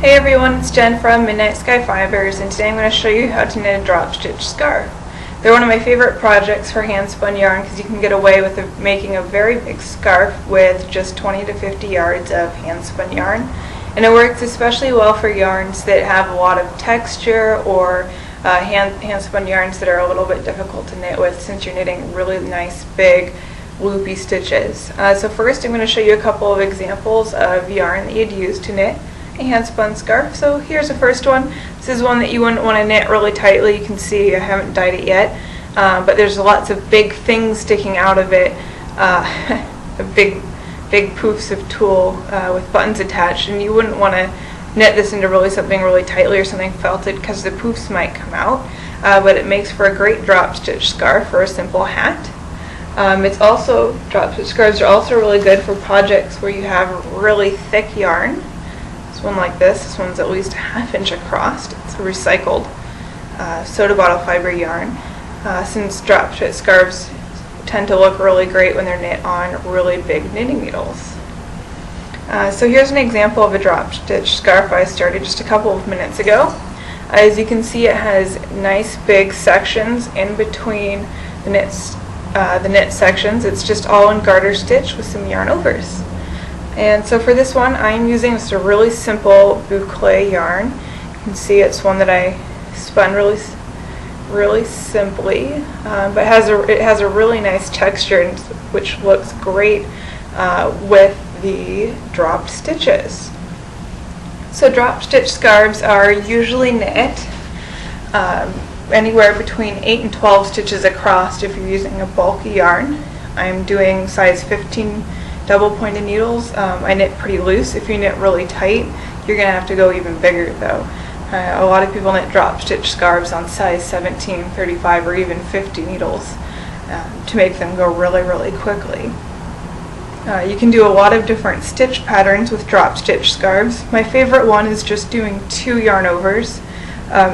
Hey everyone, it's Jen from Midnight Sky Fibers, and today I'm going to show you how to knit a drop stitch scarf. They're one of my favorite projects for hand spun yarn because you can get away with making a very big scarf with just 20 to 50 yards of hand spun yarn. And it works especially well for yarns that have a lot of texture or hand spun yarns that are a little bit difficult to knit with, since you're knitting really nice big loopy stitches. So first I'm going to show you a couple of examples of yarn that you'd use to knit a hand spun scarf. So here's the first one. This is one that you wouldn't want to knit really tightly. You can see I haven't dyed it yet, but there's lots of big things sticking out of it, big poofs of tulle with buttons attached, and you wouldn't want to knit this into something really tightly or something felted because the poofs might come out, but it makes for a great drop stitch scarf or a simple hat. Drop stitch scarves are also really good for projects where you have really thick yarn. One like this one's at least a ½ inch across. It's a recycled soda bottle fiber yarn, since drop stitch scarves tend to look really great when they're knit on really big knitting needles. So here's an example of a drop stitch scarf I started just a couple of minutes ago. As you can see, it has nice big sections in between the knit sections. It's just all in garter stitch with some yarn overs. And so for this one, I'm using just a really simple boucle yarn. You can see it's one that I spun really simply, but it has a really nice texture, which looks great with the dropped stitches. So drop stitch scarves are usually knit anywhere between 8 and 12 stitches across if you're using a bulky yarn. I'm doing size 15 double pointed needles. I knit pretty loose. If you knit really tight, you're going to have to go even bigger though. A lot of people knit drop stitch scarves on size 17, 35, or even 50 needles to make them go really quickly. You can do a lot of different stitch patterns with drop stitch scarves. My favorite one is just doing 2 yarn overs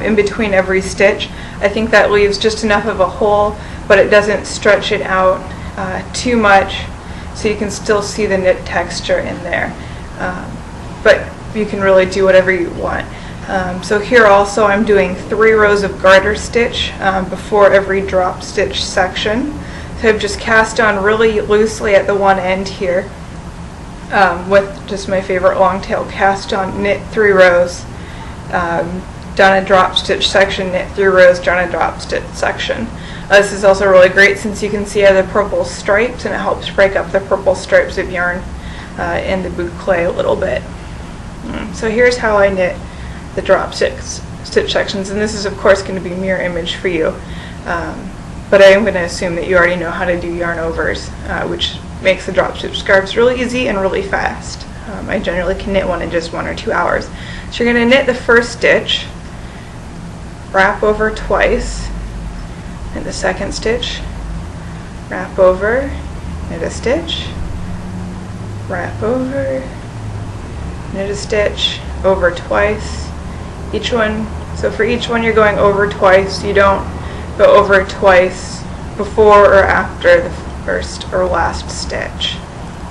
in between every stitch. I think that leaves just enough of a hole, but it doesn't stretch it out too much, so you can still see the knit texture in there, but you can really do whatever you want. So here also I'm doing 3 rows of garter stitch before every drop stitch section. So I've just cast on really loosely at the one end here with just my favorite long tail cast on, knit 3 rows, done a drop stitch section, knit 3 rows, done a drop stitch section. This is also really great since you can see the purple stripes, and it helps break up the purple stripes of yarn in the boucle a little bit. So here's how I knit the drop stitch sections, and this is of course going to be mirror image for you, but I am going to assume that you already know how to do yarn overs, which makes the drop stitch scarves really easy and really fast. I generally can knit one in just 1 or 2 hours. So you're going to knit the first stitch, wrap over twice, knit the second stitch, wrap over, knit a stitch, wrap over, knit a stitch, over twice. Each one, so for each one you're going over twice. You don't go over twice before or after the first or last stitch.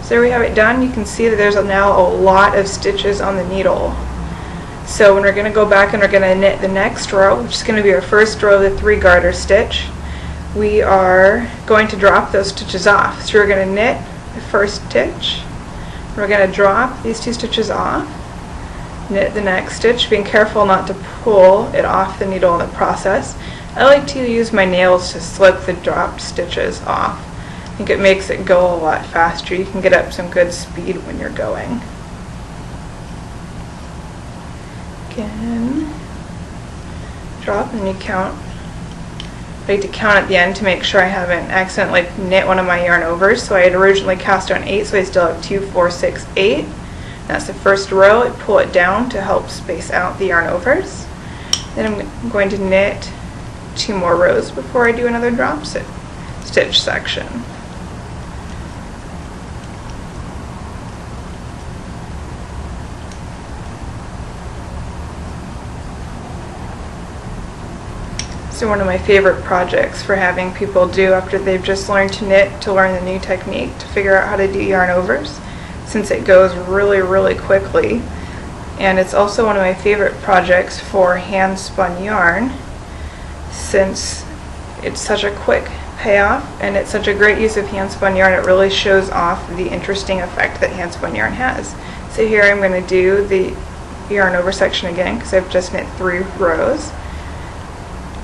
So there we have it done. You can see that there's now a lot of stitches on the needle. So when we're going to go back and we're going to knit the next row, which is going to be our first row of the 3 garter stitch, we are going to drop those stitches off. So we're going to knit the first stitch, we're going to drop these 2 stitches off, knit the next stitch, being careful not to pull it off the needle in the process. I like to use my nails to slip the dropped stitches off. I think it makes it go a lot faster. You can get up some good speed when you're going. Again, drop, and you count. I like to count at the end to make sure I haven't accidentally knit one of my yarn overs. So I had originally cast on 8, so I still have 2, 4, 6, 8. That's the first row. I pull it down to help space out the yarn overs. Then I'm going to knit 2 more rows before I do another drop stitch section. So one of my favorite projects for having people do after they've just learned to knit, to learn the new technique, to figure out how to do yarn overs, since it goes really quickly. and it's also one of my favorite projects for hand spun yarn, since it's such a quick payoff and it's such a great use of hand spun yarn. It really shows off the interesting effect that hand spun yarn has. So here I'm going to do the yarn over section again because I've just knit 3 rows.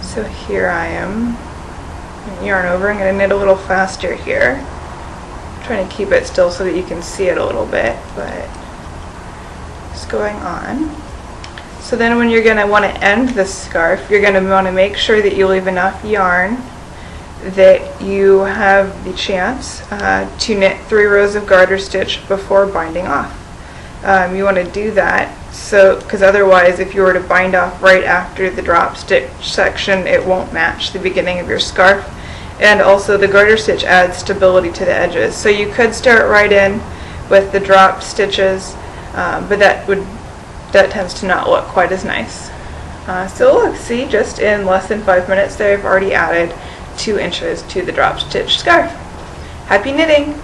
So here I am, yarn over. I'm going to knit a little faster here. I'm trying to keep it still so that you can see it a little bit, but it's going on. So then when you're going to want to end the scarf, you're going to want to make sure that you leave enough yarn that you have the chance to knit 3 rows of garter stitch before binding off. You want to do that because otherwise if you were to bind off right after the drop stitch section, it won't match the beginning of your scarf. And also the garter stitch adds stability to the edges. So you could start right in with the drop stitches, but that tends to not look quite as nice. So look, see, just in less than 5 minutes there I've already added 2 inches to the drop stitch scarf. Happy knitting!